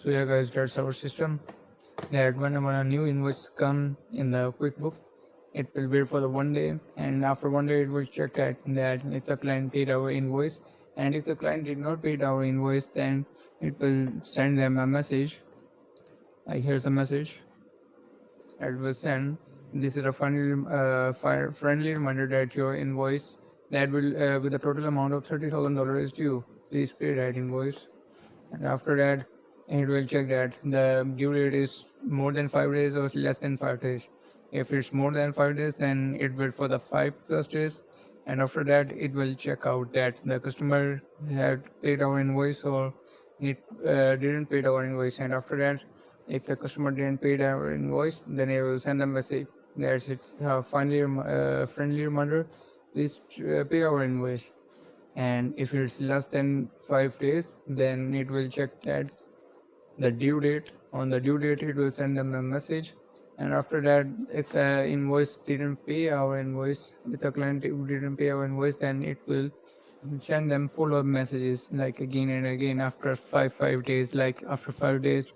So yeah guys, that's our system, that whenever a new invoice come in the quickbook, it will wait for the 1 day, and after 1 day it will check that if the client paid our invoice, and if the client did not pay our invoice, then it will send them a message. Like here's a message that will send. This is a friendly reminder that your invoice that will with a total amount of $30,000 is due. Please pay that invoice. And after that, it will check that the due date is more than 5 days or less than 5 days. If it's more than 5 days, then it will for the 5+ days, and after that it will check out that the customer had paid our invoice or it didn't pay our invoice. And after that, if the customer didn't pay our invoice, then it will send a message that it's finally friendly reminder, please pay our invoice. And if it's less than 5 days, then it will check that the due date. On the due date, it will send them a message. And after that, if the invoice didn't pay our invoice, if the client didn't pay our invoice, then it will send them follow-up messages, like again and again after 5 days, like after 5 days,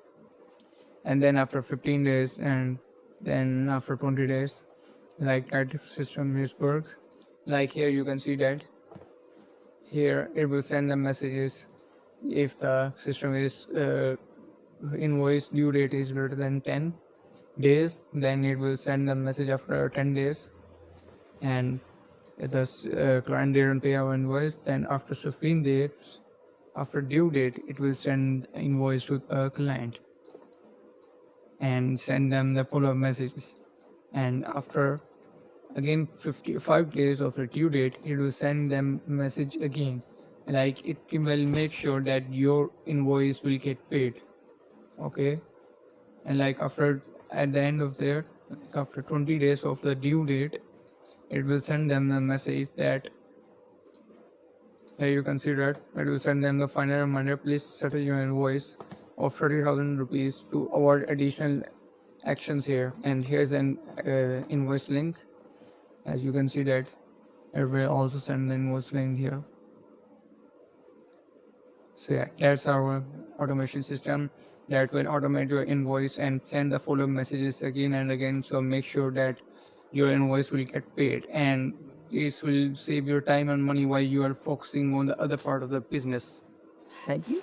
and then after 15 days, and then after 20 days. Like that system works. Like here you can see that here it will send them messages if the system is invoice due date is greater than 10 days, then it will send a message after 10 days. And if the client didn't pay our invoice, then after 15 days after due date, it will send invoice to a client and send them the follow-up messages. And after again 55 days of the due date, it will send them message again, like it will make sure that your invoice will get paid. Okay, and like after at the end of there, like after 20 days of the due date, it will send them the message that here you can see that it will send them the final reminder, please settle your invoice of 30,000 rupees to avoid additional actions here. And here's an invoice link. As you can see that it will also send the invoice link here. So yeah, that's our automation system that will automate your invoice and send the follow-up messages again and again. So make sure that your invoice will get paid, and it will save your time and money while you are focusing on the other part of the business. Thank you.